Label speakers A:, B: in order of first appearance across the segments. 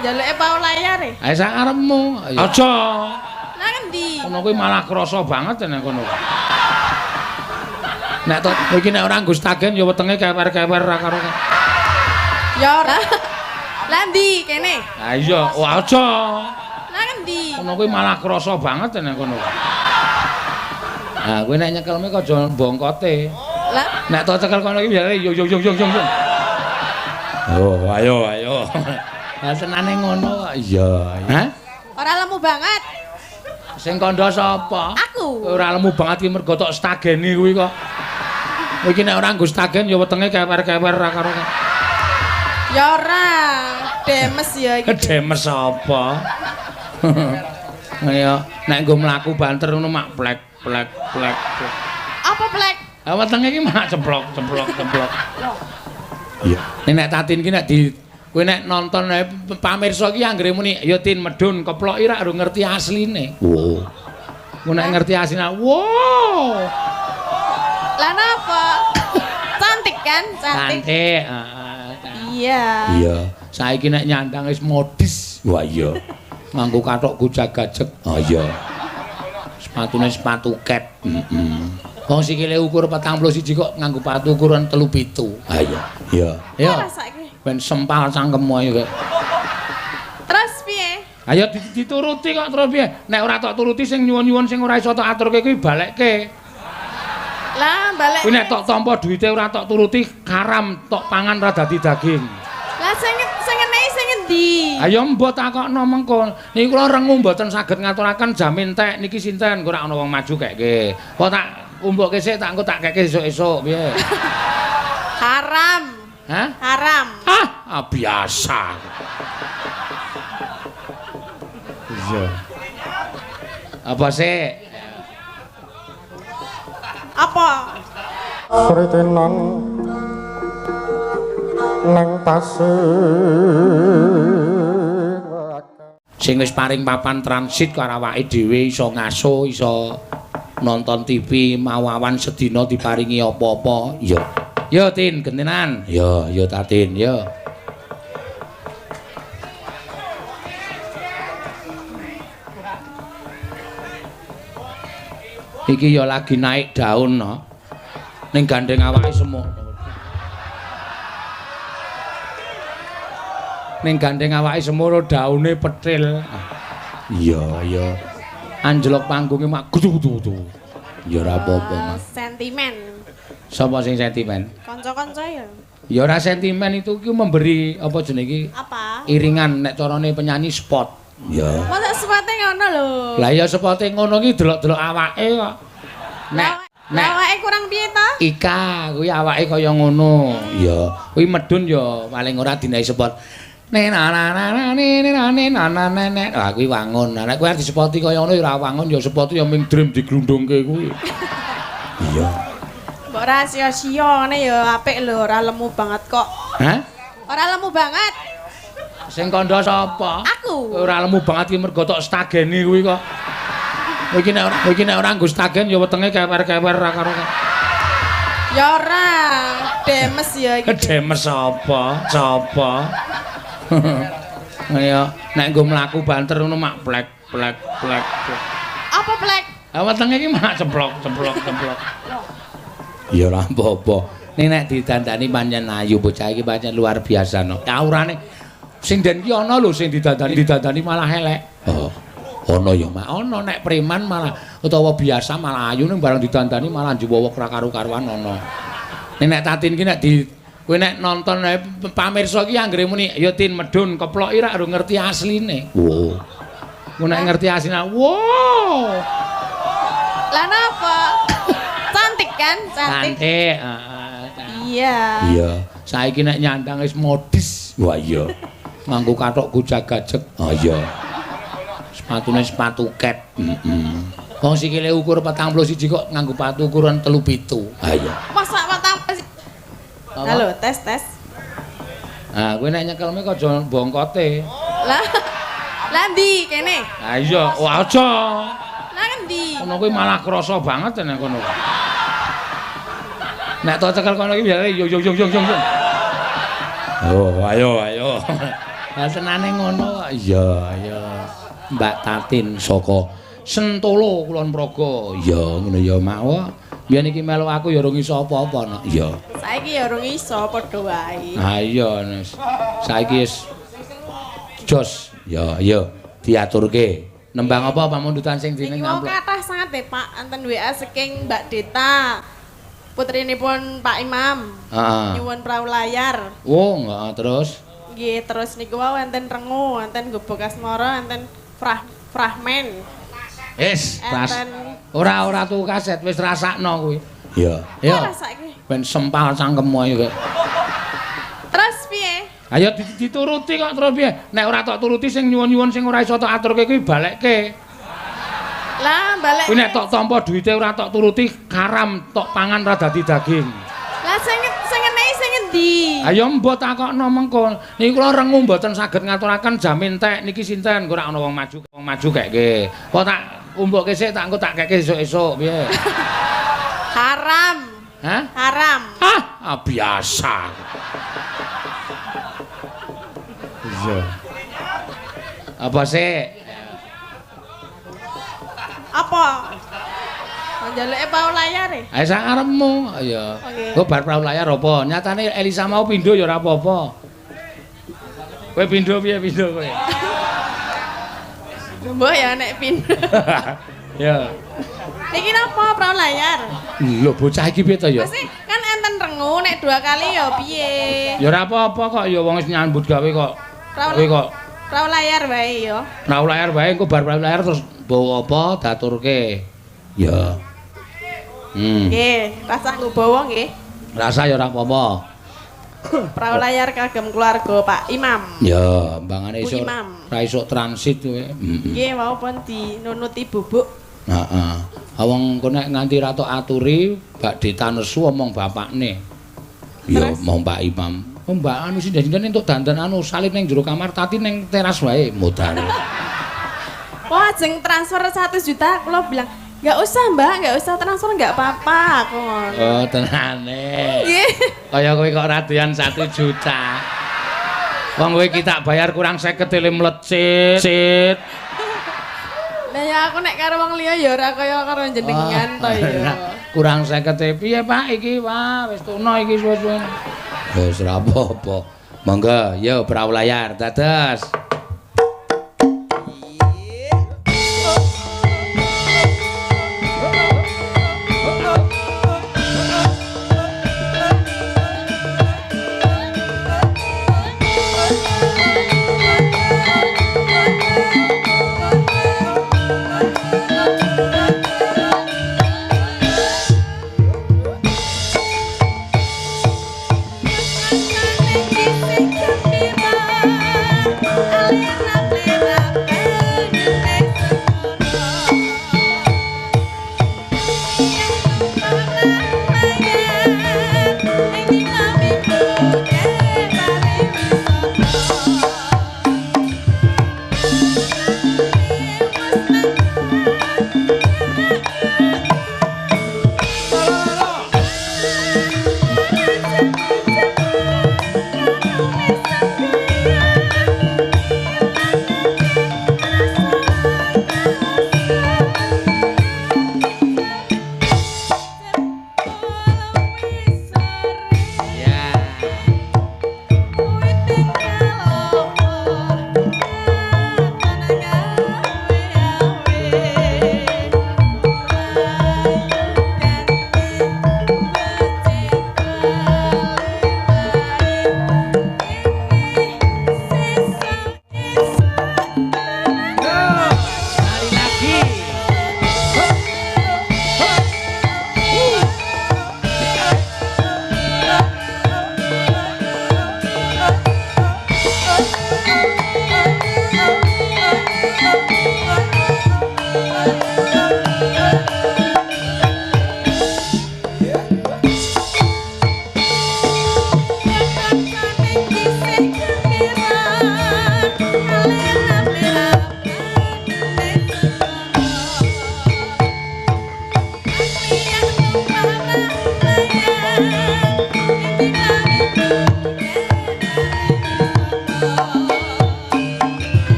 A: Njaluke Paula layare.
B: Ayo sak arepmu. Aja.
A: Lah ngendi?
B: Kono kuwi malah krasa banget nek kono. Nek to iki nek ora nggo stagen ya wetenge kewer-kewer ra karo.
A: Ya ora. Lah ndi kene?
B: Ha iya, oh aja.
A: Lah ngendi?
B: Kono kuwi malah krasa banget nek kono. Nah, kowe nek nyekelme kok aja bongkote.
A: Lah
B: nek to cekel kono iki biasane yo. Oh, ayo. Lah senane ngono kok. Iya. Hah?
A: ora lemu banget.
B: Sing kandha sapa?
A: Aku.
B: Ora lemu banget iki mergo tok stageni kuwi kok. Kowe iki nek ora nggo stagen ya wetenge kewer-kewer ra karo.
A: Ya ora. Demes ya iki.
B: Demes apa? Ayo, nek nggo mlaku banter ngono mak plek.
A: Apa plek?
B: Ah wetenge iki mak ceplok. Iya. Nek Tatin ki nek di kowe nek nonton pamirsa ki anggere muni ya Tin medun keplok ira ora ngerti asline. Wo. Kowe nek ngerti asline, wow.
A: Lah napa? Cantik kan? Cantik.
B: Cantik,
A: Iya.
B: Iya. Saiki nek nyandang wis modis. Wah iya. Nganggo kathok gujag-gajeg. Oh iya. Sepatune sepatu ket. Wong sikile ukur 41 kok nganggo patu ukuran 37. Ha iya. Iya. Iya. Ben sempal cangkemmu ayo kok.
A: Terus piye?
B: Ayo dituruti kok terus piye? Nek ora tok turuti sing nyuwun-nyuwun sing ora iso tok aturke kuwi balekke.
A: Lah balik.
B: Kuwi nek tok tampa duwite ora tok turuti karam tok pangan ra dadi daging.
A: Lah sing enehi sing endi?
B: Ayo mbok takokno mengko. Niki kula rengu mboten saged ngaturaken jam entek niki sinten kok ora ana wong maju keke. Kok tak umbuke sik tak engko tak keke esuk-esuk piye?
A: Haram.
B: Hah?
A: Haram.
B: Biasa. Iya. Apa sih?
A: Apa?
C: Sritenan nang pasir
B: sing wis paring papan transit karo awake dhewe iso ngaso, iso nonton TV mawawan sedina diparingi apa-apa. Ya. Ya Tin, gentenan. Ya Tatin, ya. Iki ya lagi naik daun no. Ning gandeng awake semua. Ning gandeng awake semua daune petril. Iya. Anjlok panggunge mak gudu-gudu. Ya ora apa-apa, Mas.
A: Sentimen.
B: Sapa sing sentimen?
A: Kanca-kanca ya.
B: Ya ora sentimen itu ki memberi apa jenenge iki?
A: Apa?
B: Iringan nek carane penyanyi spot. Ya.
A: Masa sepate ngono lho.
B: Lah ya sepote ngono ki delok-delok awake kok. Nek
A: awake kurang piye ta?
B: Ika kuwi awake kaya ngono. Ya, kuwi medun ya paling ora dinaik spot. Wah kuwi wangun. Nek kowe arep disepoti kaya ngono ya ora wangun ya sepoti ya ming drum diglundungke kuwi. Iya.
A: Mbok rahasia-sia ngene ya apik lho, ora lemu banget kok.
B: Hah?
A: Ora lemu banget.
B: Sing kandha sapa?
A: Aku.
B: Ora lemu banget iki mergo tok stageni kuwi kok. Kowe iki nek ora nggo stagen ya wetenge kewer-kewer ra karo.
A: Ya ora. Demes ya iki.
B: Demes apa? Ayo, nek nggo mlaku banter ngono mak plek.
A: Apa plek?
B: Ah wetenge iki mak ceplok. Ya ora apa-apa. Ning nek didandani pancen ayu bocah iki pancen luar biasa no. Aurane sing den ki ana lho sing didandani malah elek. Oh. Ana ya mak. Ana nek preman malah utawa biasa malah ayu ning barang didandani malah njuwowok ra karo-karuan ana. Ning nek Tatin ki nek kowe nek nonton pamirsa ki anggere muni ya Tin medun keplok ira ora ngerti asline. Wo. Kowe nek ngerti asline, wow.
A: Lah napa? Cantik kan?
B: Cantik.
A: Iya.
B: Iya. Saiki nek nyandang wis modis. Wah iya. Nganggo kathok gujag-gajeg. Oh iya. Sepatune sepatu ket. Wong sikile ukur 41 kok nganggo patu ukuran 37. Ha iya.
A: Masa patang halo, tes.
B: Ah, kowe nek nyekelme kok aja bongkote.
A: Lah ndi kene?
B: Ha iya, oh aja.
A: Lah ngendi?
B: Kono kuwi malah krasa banget nek kono. Nek to cekel kono iki biasane yo. Oh, ayo. Lah tenane ngono kok. Iya, ya. Mbak Tatin saka Sentolo Kulon Progo. Ya ngono ya mak. Biyen iki melu aku ya urung iso apa-apa no. Iya.
A: Saiki ya urung iso padha wae.
B: Ha iya Nes. Saiki wis jos. Ya iya diaturke. Nembang apa pamundutan sing dene
A: Niki
B: ngamplok.
A: kathah sanget deh Pak, enten WA saking Mbak Deta. Putrinipun Pak Imam.
B: Heeh.
A: Nyuwun prau layar.
B: Oh, enggak terus.
A: Nggih, terus niku wau enten rengu, enten gubuk asmara, enten fragmen.
B: Enten ora tuku kaset wis rasakno kuwi. Iya. Iya.
A: Ora saiki.
B: Ben sempal cangkemmu ayo.
A: Terus piye?
B: Ayo dituruti kok terus piye? Nek ora tok turuti sing nyuwun-nyuwun sing ora iso tok aturke kuwi balekke.
A: Lah balik.
B: Kuwi nek tok tampa duwite ora tok turuti karam tok pangan ra dadi daging.
A: Lah sing enehi sing endi?
B: Ayo mbok takokno mengko. Niki kula rengu mboten saged ngaturaken jam entek niki sinten kok ora ana wong maju keke. Kok tak umbuke sik tak engko tak keke esuk-esuk piye?
A: Haram.
B: Hah?
A: Haram.
B: Biasa. Iya. Apa sih?
A: Apa? Njaluke pau layar e.
B: Ayo sak arepmu. Iya. Kok bar prau layar apa? Nyatane Elisa mau pindho ya ora apa-apa. Kowe pindho piye kowe?
A: Mbok ya nek pindho.
B: Ya.
A: Niki napa prau layar?
B: Lho bocah iki piye to ya?
A: Masih kan enten rengu nek 2 kali ya piye?
B: Ya ora apa-apa kok ya wong wis nyambut gawe kok. Kowe kok
A: prau layar wae ya.
B: prau layar wae engko bar prau layar terus bawa apa daturke. Ya.
A: Nggih, rasa nggo bawa nggih.
B: Rasa ya ora apa-apa.
A: Prau layar kagem keluarga Pak Imam.
B: Ya, mbangane
A: Bu
B: iso
A: Imam.
B: ra iso transit kowe.
A: Nggih, wau pun dinunuti bubuk.
B: Heeh. Wong kok nek nganti ra tok aturi, Mbak Deta nesu omong bapakne. Ya, mau Pak Imam. Oh, Mbak anu sinten-sinten entuk dandan anu salin ning jero kamar, Tati ning teras wae modal.
A: Wah, ajeng transfer 1 juta, kula bilang, "Enggak usah, Mbak, enggak usah transfer, enggak apa-apa." Aku ngono.
B: Oh, tenane.
A: Nggih.
B: Kaya kowe kok ora doyan 1 juta. Wong kowe iki tak bayar kurang 50 le mlecit.
A: Lah ya aku nek karo wong liya ya ora kaya karo jenengan to ya.
B: Kurang 50 piye Pak iki? Wah, wis tuna iki suwe-suwe. Wis ora apa-apa. Monggo, yo prau layar dados.
A: Aku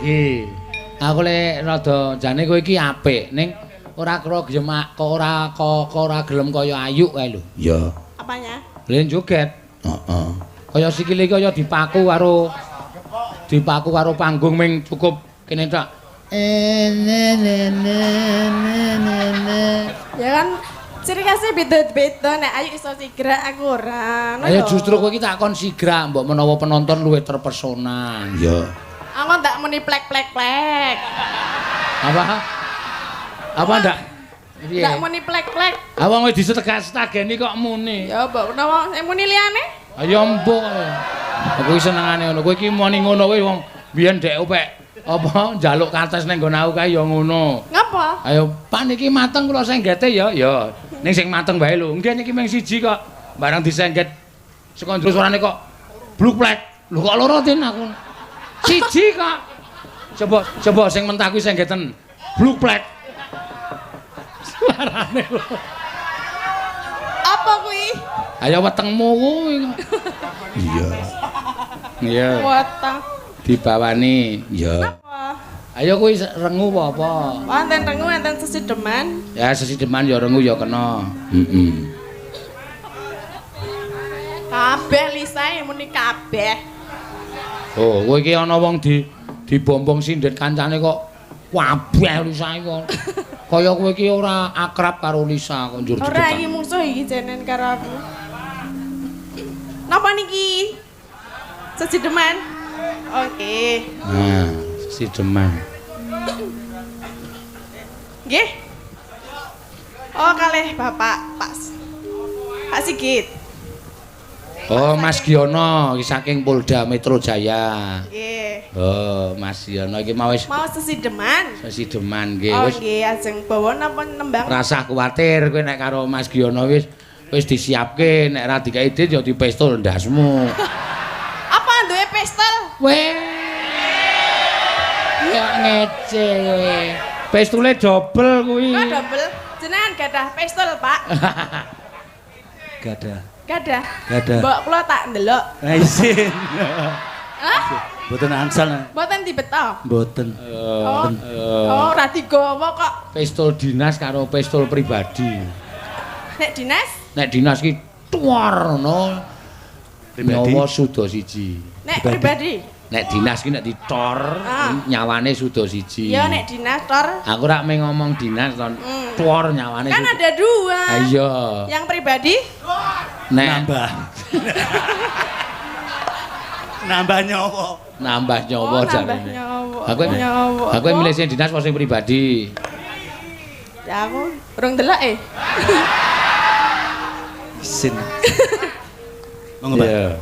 B: iki. Aku le rada jane kowe iki apik ning ora kira gemak kok ora gelem kaya Ayu kae lho. Ya.
A: Apanya?
B: Le joget. Heeh. Kaya sikile kaya dipaku karo panggung ming cukup kene tok.
A: Ya kan ciri khasnya beda-beda nek Ayu iso sigrak aku ora.
B: Ayo justru kowe iki tak kon sigrak mbok menawa penonton luwih terpesona. Ya.
A: Aku ndak muni plek-plek-plek.
B: Apa ndak? Piye?
A: Ndak muni plek-plek.
B: Awang wis disetegak-setageni kok muni.
A: Ya mbok menawa sing muni liyane?
B: Ayo mbok. Aku iki senengane ngono. Kowe iki muni ngono kowe wong biyen dek opek apa njaluk kates ning nggon aku kae ya ngono.
A: Ngapa?
B: Ayo Pak niki mateng kula senggete ya. Ya ning sing mateng wae lho. Nggih niki mung siji kok. Barang disengget saka ndru suarane kok bluk-plek. Lho kok loro tin aku. Siji kok. Coba sing mentah kuwi senggeten. Bluk-plek. Suarane lho.
A: Apa kuwi?
B: Ayo wetengmu kuwi. Iya. Iya.
A: Weteng.
B: Dibawani. Ya.
A: Apa?
B: Ayo kuwi rengu apa?
A: Wonten rengu wonten sesideman.
B: Ya sesideman ya rengu ya kena. Heeh.
A: Kabeh lisae muni kabeh.
B: Oh, kowe iki ana wong dibombong sindet kancane kok kabeh lisae kok. Kaya kowe iki ora akrab karo Lisa kok njur
A: Ora iki musuh iki jenen karo aku. Napa niki? Sesideman. Oke.
B: Nah, sesideman.
A: Nggih. Oh, kalih Bapak Pak Sigit.
B: Oh, Mas Giono iki saking Polda Metro Jaya.
A: Nggih.
B: Oh, Mas Giono iki mau wis
A: Mau sesideman.
B: sesideman nggih.
A: Oh,
B: Wis
A: nggih, ajeng bawa napa nembang?
B: rasah kuwatir kowe nek karo Mas Giono wis disiapke nek ra dikai dit ya dipestol ndasmu.
A: Apa duwe pistol?
B: Weh. Ya ngece kowe. Pestule dobel kuwi.
A: Kok double? Jenengan gadah pistol, Pak?
D: Gadah.
A: Gadah.
D: Gadah.
A: Mbok kula tak ndelok.
D: Isin.
A: Hah?
D: Mboten angsal.
A: Mboten dibeto.
D: Mboten.
A: Oh, ora digawa kok.
B: Pistol dinas karo pistol pribadi.
A: Nek dinas?
B: Nek dinas ki tuar ngono.
D: Pribadi?
B: Nyawa suda siji.
A: Nek pribadi.
B: Nek dinas ki nek ditor nyawane suda siji.
A: Ya nek dinas tor.
B: Aku rak meng ngomong dinas ton. Tuar nyawane.
A: Kan ada dua.
B: Ah, iya.
A: Yang pribadi?
B: Nek
D: Nambah. Nambah nyawa.
B: nambah nyawa jarene.
A: Nyawa.
B: Aku milih sing dinas apa sing pribadi?
A: Ya aku urung delok
D: Isin. Monggo, Pak.
B: Iya.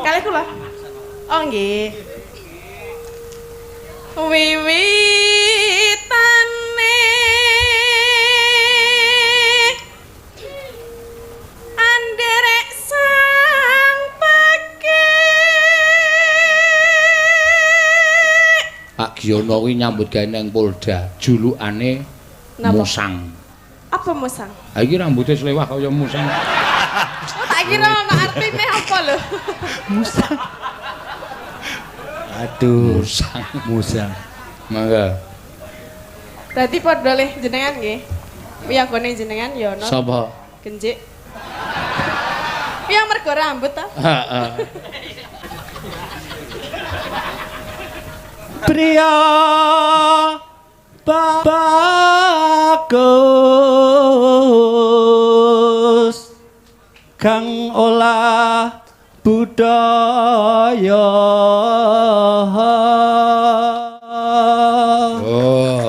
A: Kalih kula. Oh nggih. Wiwitane anderek sang peke.
B: Pak Giono kuwi nyambut gawe nang Polda, julukane
A: Napa?
B: Musang.
A: Apa musang?
B: Ha iki rambute slewah kaya musang.
A: Oh, tak kira ono artine apa lho.
D: Aduh,
B: Musang.
D: musang.
B: Mangga.
A: Berarti padha le jenengan nggih. Piyambane jenengan ya ono
B: Sapa?
A: genjik. Piye mergo rambut ta?
B: Heeh.
D: Pria bagus kang olah budaya.
B: Oh.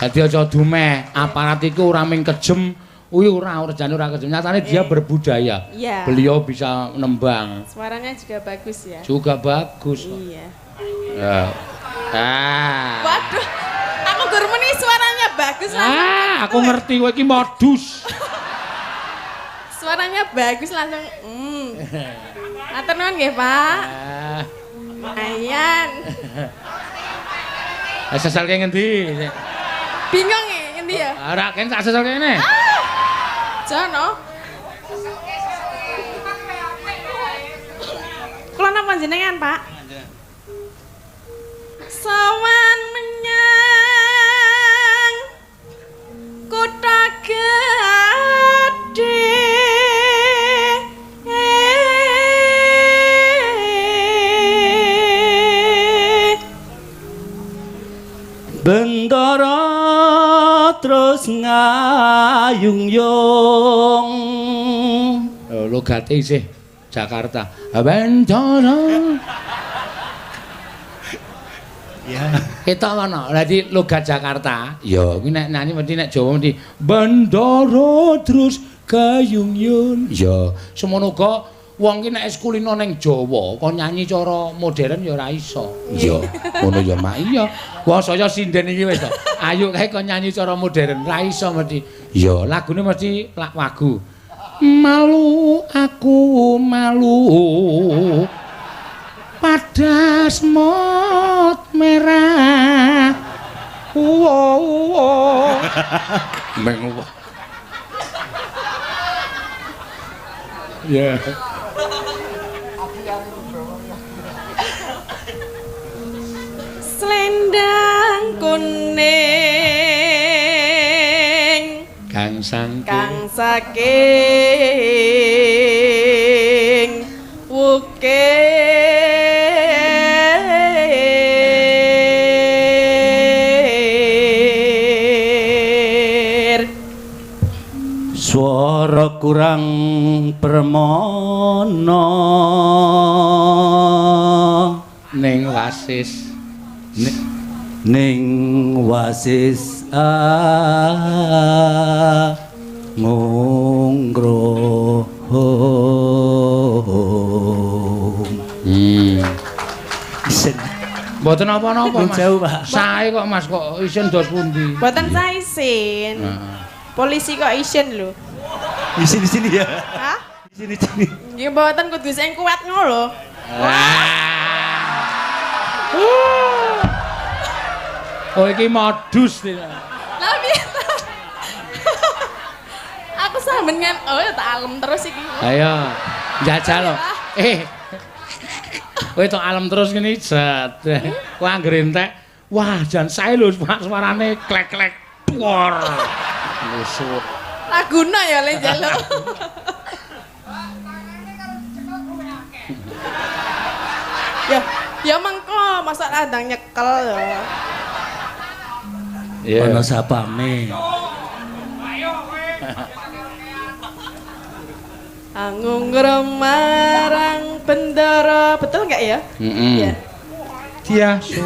B: Dadi aja dumeh, aparat iku ora ming kejem, kuwi ora jane ora kejem. Nyatane dia berbudaya.
A: Iya.
B: Beliau bisa nembang.
A: Suaranya juga bagus ya.
B: Juga bagus.
A: Iya.
B: Ya. Ah.
A: Waduh, aku gur muni suaranya bagus langsung.
B: Aku ngerti kowe iki modus.
A: Suaranya bagus langsung. Matur nuwun nggih, Pak.
B: Ah.
A: Ayan.
B: Sesal kene ngendi?
A: Bingung ya, ngendi ya?
B: Ora kene tak sesal kene.
A: Jono. Kula napa jenengan, Pak? Sawan menyang kutha gedhe
D: Bendara terus ngayung-yung.
B: Logate isih Jakarta. Bendara.
D: Ya.
B: Ketok ngono. Lah di logat Jakarta, ya kuwi nek nyanyi mesti nek Jawa mesti bendara terus gayung-yung. Ya, semono uga wong ki nek kulino ning Jawa kok nyanyi cara modern ya ora iso. Ya, ngono ya Mak. Iya. Wah saya sinden iki wis to. Ayo kae kok nyanyi cara modern ra iso mesti. Ya, lagune mesti wagu. Malu aku malu. Pada semut merah. Menguwah. Ya.
A: Selendang kuning
B: Kang
A: saking wukir
D: Suara kurang permono
B: ning wasis.
D: Ning wasis ngungro. Isen.
B: Mboten apa-apa Mas.
D: Jauh, Pak.
B: Sae kok Mas kok isin dos pundi?
A: Mboten saya isin. Polisi kok isin lho.
D: Di sini ya.
A: Hah?
D: Di sini.
A: Nggih mboten kudu sing kuat ngono lho.
B: Oh iki modus iki.
A: Lah piye to? Aku sampeyan ya tak alem terus iki.
B: Ayo njajal lho. Kowe tok alem terus ngene set. Kowe anggere entek. Wah, jan sae lho suarane klek-klek. Wor. Lusut.
A: Laguna ya le njaluk. Ya mengko masa landang nyekel ya.
B: Iya.
D: Ono sapame.
A: Angung remarang bendara, betul nggak ya? Iya.
B: Tiasu.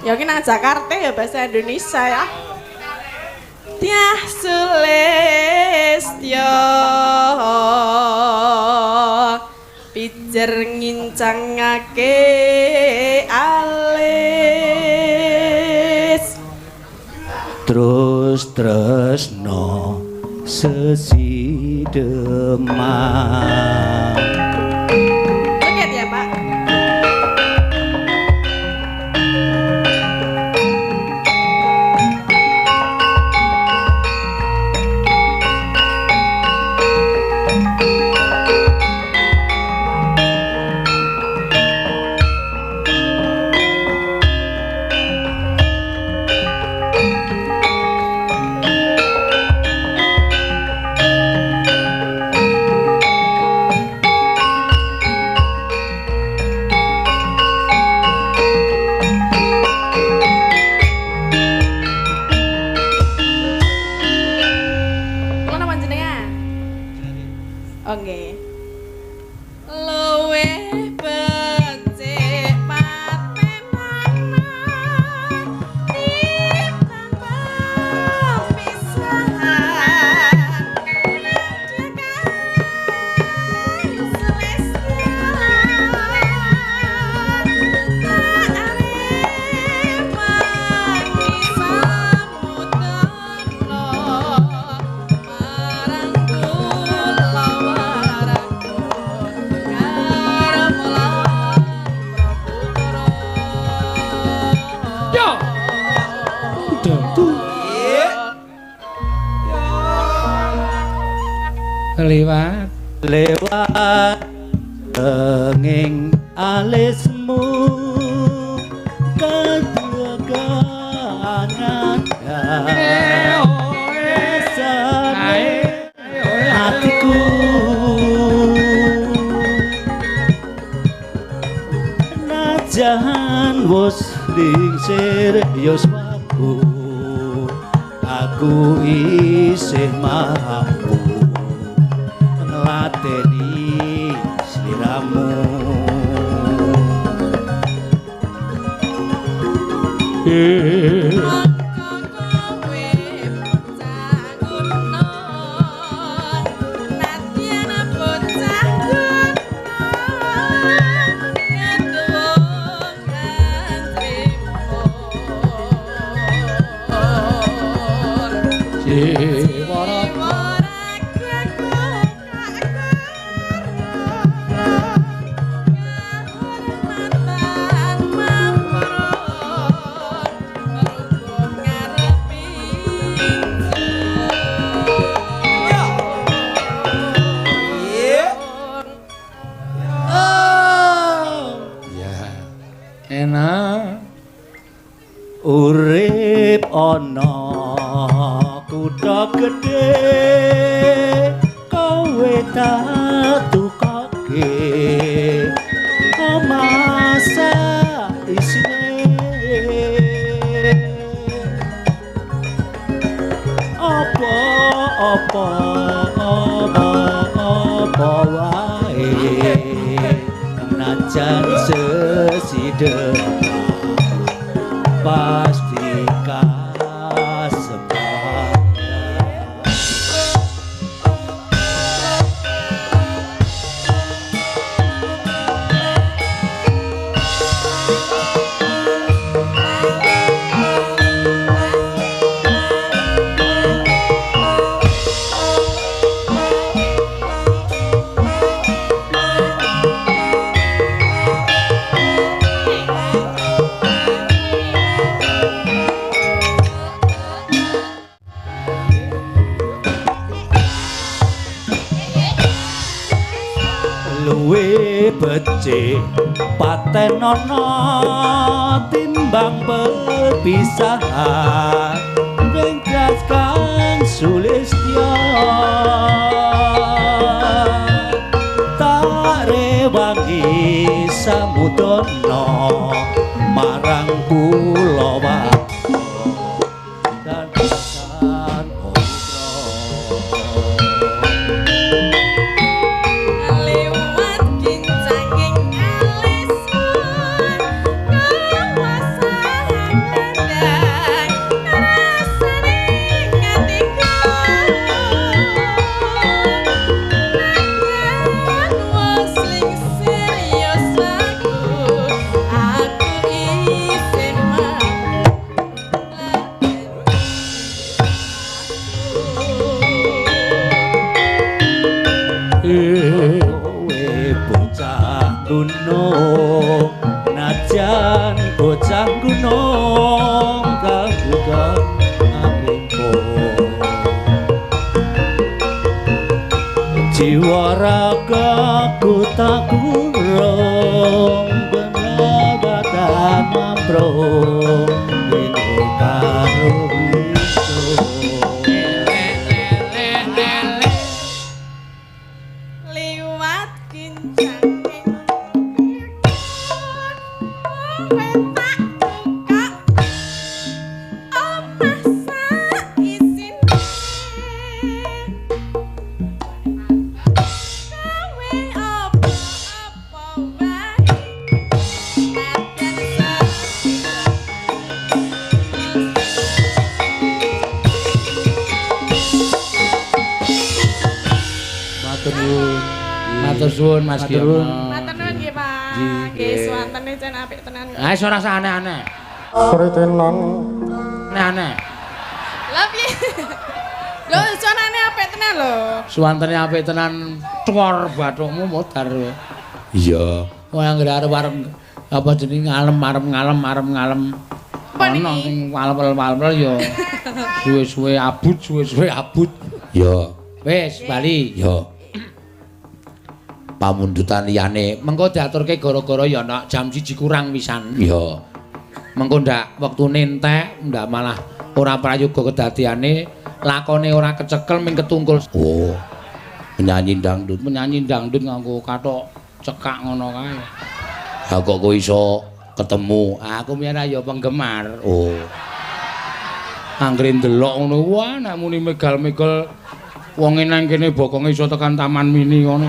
A: Ya ki nang Jakarta ya bahasa Indonesia ya. Tiah Sulistyo pijer ngincangake alis
D: Terus no sesidemang.
A: Joget ya Pak. Oke. Luwe becik mate manah timbang pisahan dekan selesai tak arep mangi samudana marang
D: lewat tenging alismu hatiku najan wis lingsir yuswaku aku isih mampu nglateni sliramu urip ana kutha gedhe kowe tak tukake masa isine apa wae najan seside pasti kasempatan luwe becik patenono timbang perpisahan ringkas kang sulistya tak rewangi samudana marang kulawarga dan pisan gunung najan bocah gunung kagugan amrimpo jiwa ragaku tak kurung benabatan mamprong ini karo
A: liwat kincang
B: Matur suwun Mas Giono.
A: Matur nuwun nggih Pak. Nggih suwantene jan apik tenan.
B: Ah iso rasa aneh-aneh.
C: Sritenan
B: Aneh-aneh.
A: Lah piye? Lho suarane apik tenan lho.
B: Suwantene apik tenan cuwor bathukmu modar. Iya. Wong anggere arep apa jenenge ngalem arep ngalem. Ono sing walpel-walpel ya. Suwe-suwe abut. Ya. Wis bali. Ya. Pamundutan liyane mengko diaturke gara-gara ya nak jam 1 kurang wisan. Ya. Mengko ndak wektune entek, ndak malah ora prayoga kedadiane, lakone ora kecekel ming ketungkul. Oh. Penyanyi dangdut nganggo kathok cekak ngono kae. Ha kok iso ketemu. Aku miyar ya penggemar. Oh. Anggere ndelok ngono, wah nek muni megal-megal wong nang kene bokonge iso tekan Taman Mini ngono.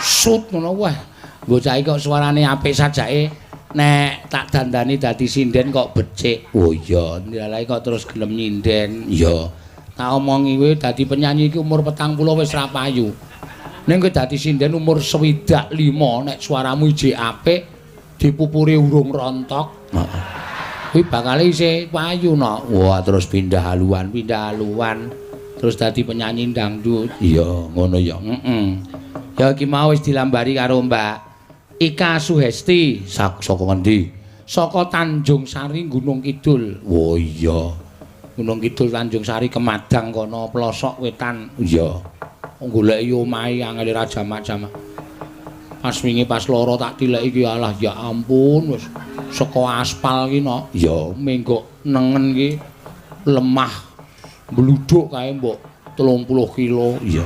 B: Sut ngono wah. Bocah iki kok suarane apik sajake. Nek tak dandani dadi sinden kok becik. Oh iya, ndalae kok terus gelem nyinden. Iya. Tak omongi kowe dadi penyanyi iki umur 40 wis ra payu. Ning kowe dadi sinden umur 25 nek suaramu ijek apik dipupuri urung rontok. Heeh. Kuwi bakal isih payu no. Wah, terus pindah haluan. Terus dadi penyanyi dangdut. Iya, ngono ya. Heeh. Ya iki mau wis dilambari karo Mbak Ika Suhesti. Saka ngendi? Saka Tanjung Sari Gunung Kidul. Oh iya. Gunung Kidul Tanjung Sari Kemadang kono pelosok wetan. Iya. Goleki omahe angel Raja Mak-jamak. Pas wingi pas loro tak tileki iki alah ya ampun wis saka aspal ki no. Ya mengko nengen ki lemah bluduk kae mbok 30 kilo. Iya.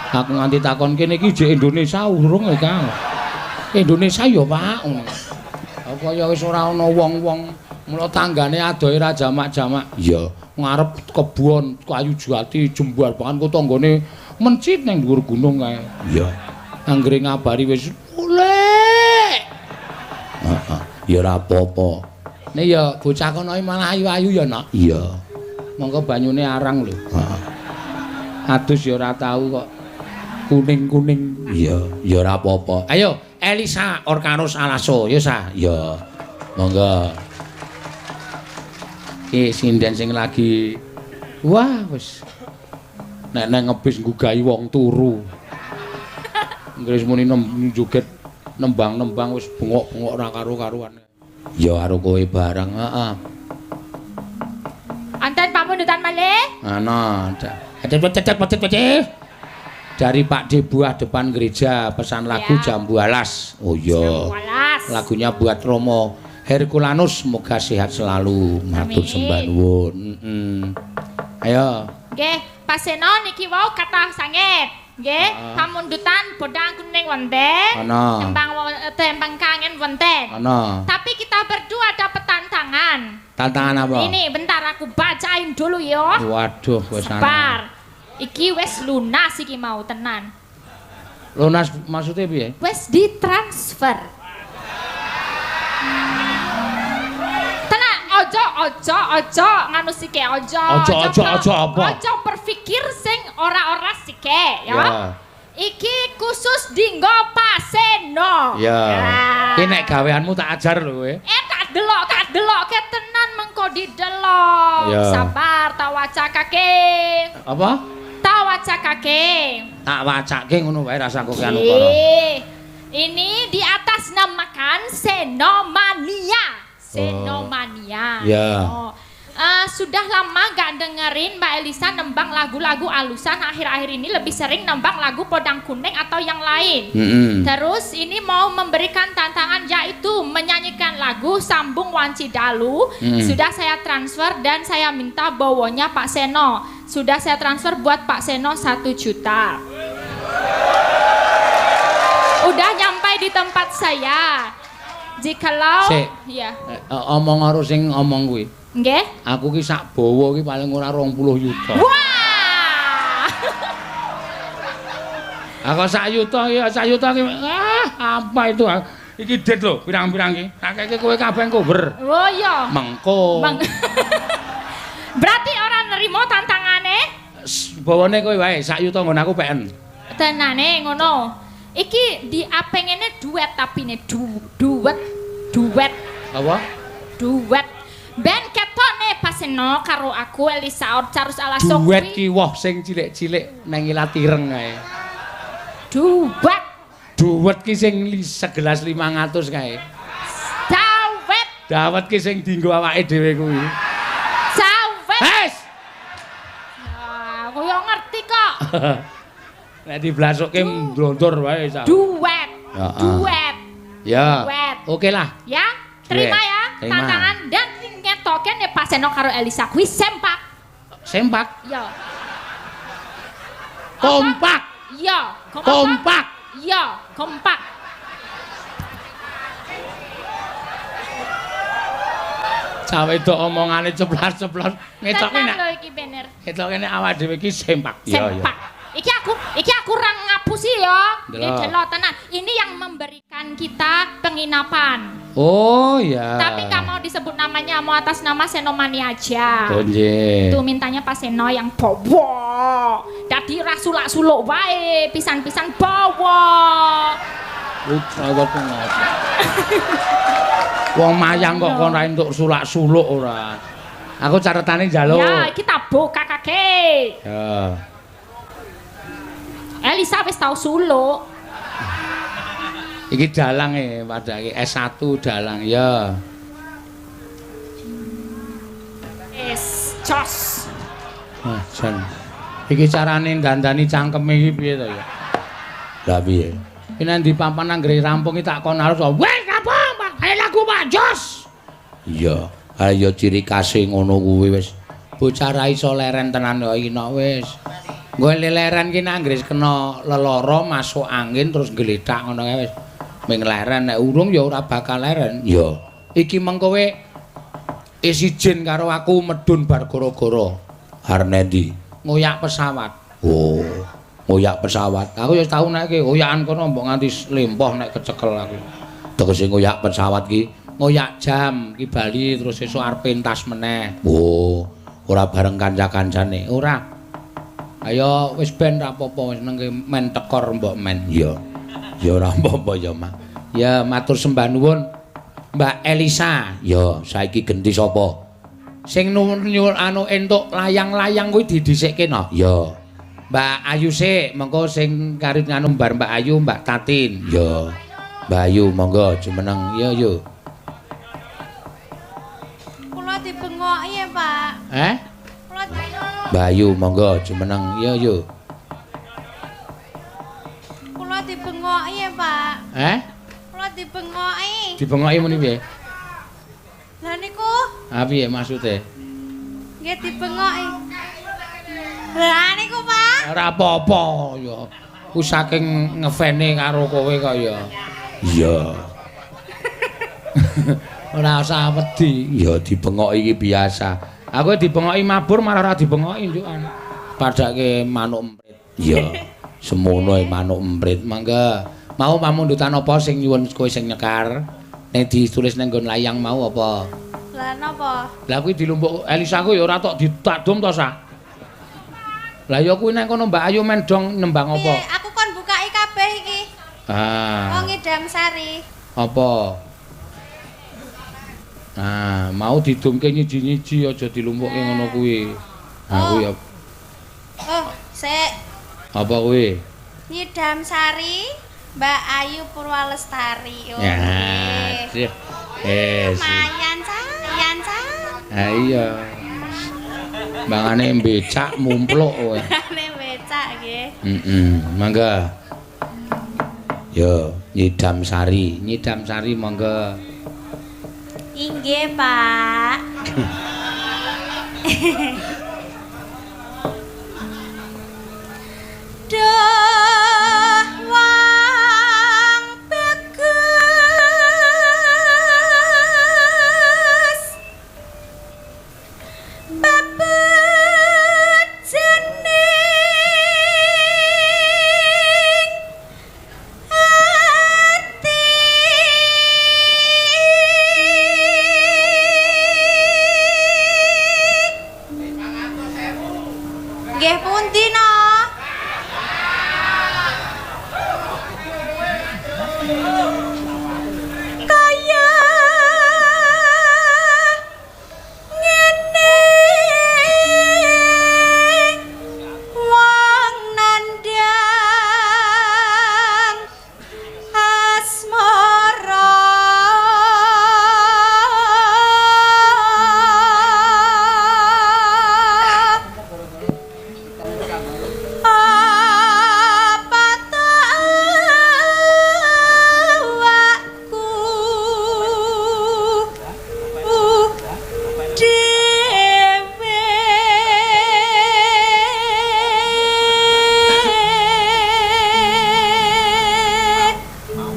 B: Aku nganti takon kene iki jek Indonesia urung ya Kang. Indonesia ya Pak. Kaya wis ora ana wong-wong mula tanggane adohe ra jamak-jamak. Iya, ngarep kebon kayu jati jembar bahkan kok tanggane mencit ning dhuwur gunung kae. Iya. Anggere ngabari wis oleh. Heeh, ya ora apa-apa. Nek ya bocah kono malah ayu-ayu ya, Nak. Iya. Monggo banyune arang lho. Heeh. Adus ya ora tau kok kuning-kuning. Iya, ya ora apa-apa. Ayo, Elisa Orkarus Alaso, ya Sa. Ya. Monggo. Iki sinden sing lagi wah wis nek ngebis nggugahi wong turu. Inggris muni joget nembang-nembang wis bengok-bengok ora karo-karuan. Ya karo kowe bareng, heeh.
E: Anten pamundutan malih?
B: Ana. Dari Pak D Buah depan gereja pesan lagu Jambu Alas. Oh iya. Lagunya buat Romo Herculanus, semoga sehat selalu. Matur sembah nuwun. Ayo.
E: Nggih, Pak Seno niki wau kathah sanget. Nggih, pamundutan bodang kuning wonten.
B: Ana.
E: Tembang kangen wonten.
B: Ana.
E: Tapi kita berdua dapat tantangan.
B: Tantangan apa?
E: Ini bentar aku bacain dulu ya.
B: Waduh, wis
E: ana. Iki wis lunas iki mau tenan.
B: Lunas maksudnya piye?
E: Wis ditransfer. Ojo nganu sike ojo
B: apa?
E: Ojo berpikir sing ora-ora sike ya. Iki khusus dinggo Pak Seno.
B: Ya. Iki nek gaweanmu tak ajar lho kowe.
E: Tak delok ke tenan mengko didelok. Sabar tak wacakake.
B: Apa?
E: Tak wacakake. Tak
B: wacake ngono wae rasaku ki anu para.
E: Ini di atas namakan Senomania. Senomania.
B: Ya.
E: Oh. Sudah lama gak dengerin Mbak Elisa nembang lagu-lagu alusan. Akhir-akhir ini lebih sering nembang lagu Podang Kuning atau yang lain. Terus ini mau memberikan tantangan yaitu menyanyikan lagu Sambung Wanci Dalu. Sudah saya transfer dan saya minta bawonya Pak Seno. Sudah saya transfer buat Pak Seno 1 juta. Udah nyampai di tempat saya. Jikalau ya.
B: Omong karo sing ngomong kuwi.
E: Nggih.
B: Aku ki sak bawa ki paling ora 20 yuta.
E: Wah.
B: Aku sak yuta ki apa itu? Iki det lho, pirang-pirang ki. Tak keke kowe kabeh cover.
E: Oh iya.
B: Mengko.
E: Berarti orang nerimo tantangane?
B: Bawane kowe wae, sak yuta nggon aku PN.
E: Tenane ngono. Iki di apengene duet tapi ne duet.
B: Apa?
E: Duet. Ben ketone Pak Seno karo aku Elisa Orcarus Alaso.
B: Duet ki woh sing cilik-cilik nang Ilatireng kae. Duet ki sing segelas 500 kae. Dawet ki sing dienggo awake dhewe kuwi. Wes.
E: Aku yo ngerti kok.
B: Nek diblasokke ndondor wae.
E: Duet.
B: Ya.
E: Duet.
B: Oke lah.
E: Ya, terima ya. tantangan dan ngetoke nek Pak Seno karo Elisa kuwi sempak.
B: Sempak.
E: Iya.
B: Kompak.
E: Iya,
B: Kompak.
E: Iya, kompak.
B: Cawe itu omongane ceplas-ceplos. Ngetoke
E: Tenan
B: nek.
E: lho iki bener.
B: Ngetoke nek awak dhewe iki sempak. Iya, iya.
E: Sempak. Iki aku ora ngapusi ya.
B: Delok.
E: Delok tenan. Ini yang memberikan kita penginapan.
B: Oh, ya.
E: Tapi nggak mau disebut namanya, mau atas nama Senomani aja.
B: Oh, nggih.
E: Tuh mintanya Pak Seno yang bawa. Dadi ra sulak-suluk wae, pisan-pisan bawa.
B: Ucrawat ngono. Wong mayang kok kon ra entuk sulak-suluk ora. Aku caretane njaluk.
E: Ya, iki tabuk kakake.
B: Ya.
E: Elisa wis tau suluk.
B: Iki dalang padake S1 dalang ya.
E: Wis, jos.
B: Ah, jan. Iki carane dandani cangkeme iki piye to ya? Lah piye? Iki nang ndi papan anggere rampung iki tak kon harus wis rampung, Pak. Ayo lagu Pak Jos. Iya, ayo ciri khase ngono kuwi wis. Bocah ra iso leren tenan ya iki nok wis. Nggo leren ki nang anggere kena lelara masuk angin terus gletak ngono kae wis. Ming leren nek urung ya ora bakal leren. Ya. Iki mengko kowe isijin karo aku medun bar gara-gara. Arep ndi? Ngoyak pesawat. Oh, ngoyak pesawat. Aku ya tau nek ki ngoyakan kono mbok nganti lempoh nek kecekel aku. Tegese ngoyak pesawat ki, ngoyak jam ki bali terus esuk arep pentas meneh. Oh, ora bareng kanca-kancane. Ora. Ayo wis ben ra apa-apa wis nengke men tekor mbok men. Iya. Ya ora apa-apa ya, Mak. Ya matur sembah nuwun Mbak Elisa. Ya saiki genti sapa? Sing nyuwun anu entuk layang-layang kuwi didhisikke no. Ya. Mbak Ayu sik, mengko sing kari nganu Mbak Ayu, Mbak Tatin. Ya. Mbak Ayu monggo jumeneng. Ya yo.
A: Kula dibengoki ya, Pak. Kula
B: Mbak Ayu monggo jumeneng. Ya yo.
A: Kula dibengoki ya, Pak. Kula dibengoki.
B: Dibengoki muni piye?
A: Lah niku
B: Ah piye maksude?
A: nggih dibengoki. Lah niku, Pak.
B: Ora apa-apa ya. Ku saking ngefene karo kowe kok ya. Iya. Ora usah wedi. Ya dibengoki iki biasa. Aku dibengoki mabur malah ora dibengoki njukan. Padake manuk emprit. Iya. Semono manuk emprit. Mangga. Mau pamundutan apa sing nyuwun kowe sing nyekar? Nek ditulis nang nggon layang mau apa?
A: Lah napa?
B: Lah kuwi dilumpuk Elisa ku ya ora tok ditakdum to sa. Lah ya kuwi nang kono Mbak Ayu mendong nembang apa?
A: Aku kon bukai kabeh iki.
B: Ah.
A: Wong Idam Sari.
B: Apa? Nah, mau didumke nyiji-nyiji aja dilumpukke ngono kuwi. Aku ya
A: Oh, sik.
B: apa kuwi?
A: Nyidam Sari, Mbak Ayu Purwalestari. Oh,
B: Ya.
A: nggih. Mayan Ca.
B: Ha iya. Bangane becak mumpluk kowe.
A: Bangane becak nggih.
B: Mangga. Yo, Nyidam Sari monggo.
A: Inggih, Pak. Dawang bagus bebejening ati nggih pundi no? Kaya ngene wong nandang asmara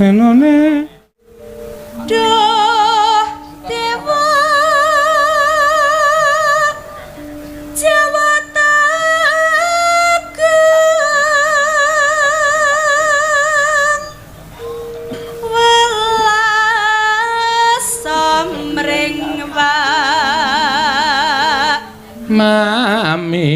B: enone
A: Duh dewa Jawa Tengah welas samring wak
B: mami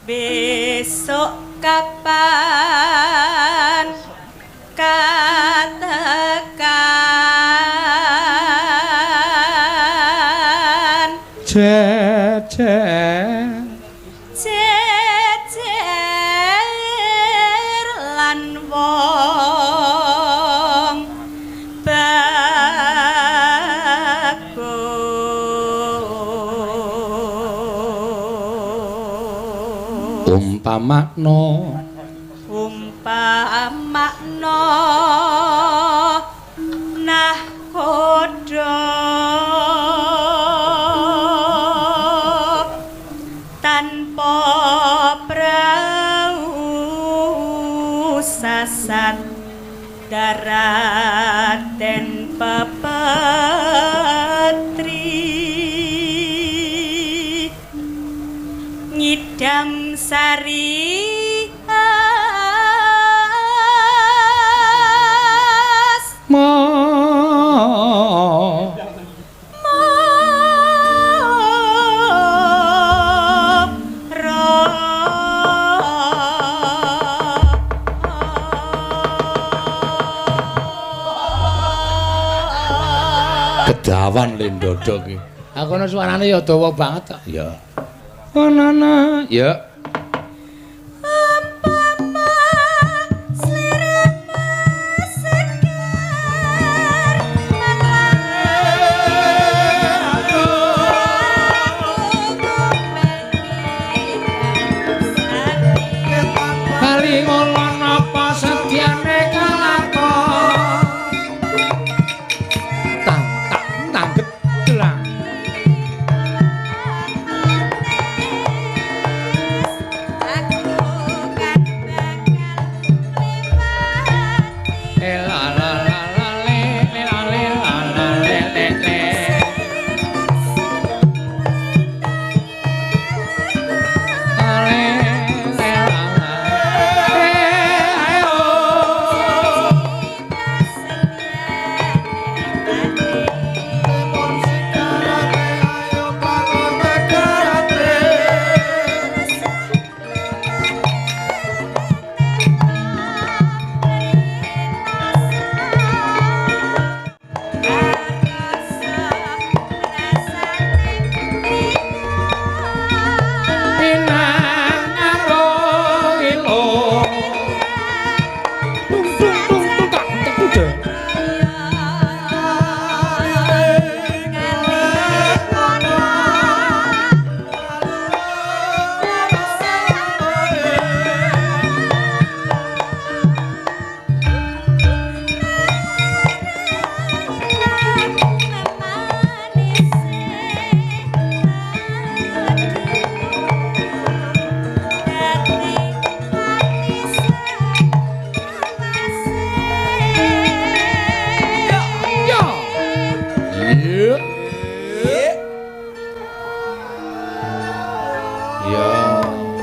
B: besok kapan
A: katakan
B: jejer
A: lan wong bagus umpamakna nah kodho tanpa prau sasat daraten pepetri ngidam sari
B: kedawan lendodo ki. Aku ana suarane ya dawa banget kok. Ya. Onana, ya.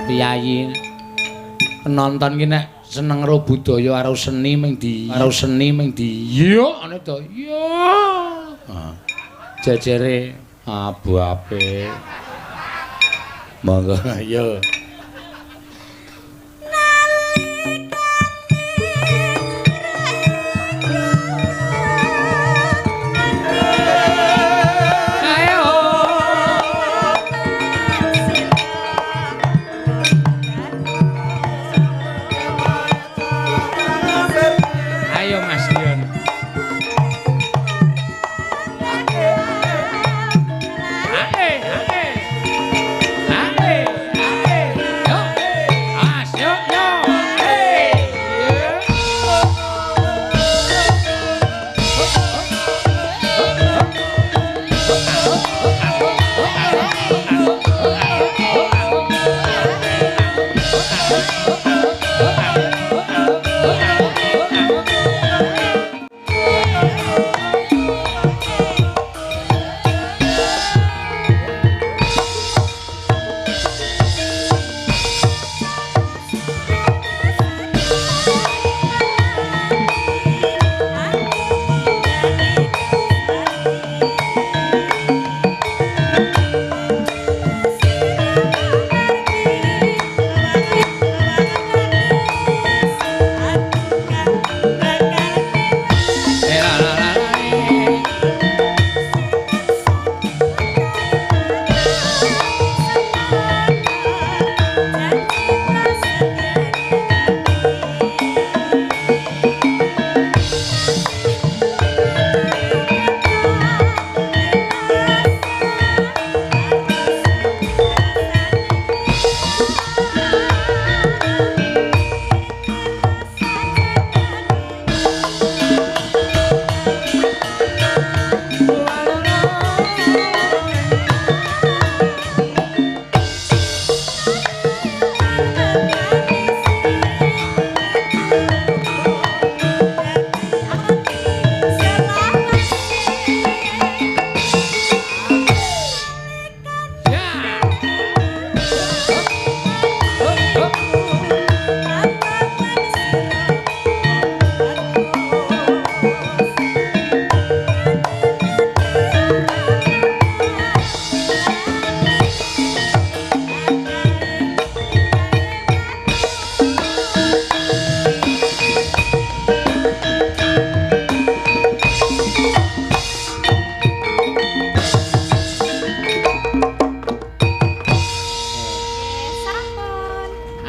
B: Piyayi penonton ki nek seneng karo budaya karo seni ming di iya ane to iya jejere abu apik monggo ya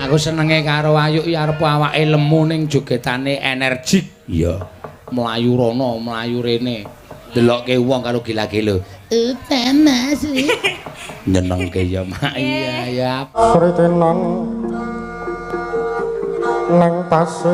B: Aku senenge karo Ayu iki arep awake lemu ning jogetane energik. Iya. Mlayu rono, mlayu rene. Delokke wong karo gila-gila. Panas. Nyenengke ya mak. Iya ya.
C: Sritenan nang pasir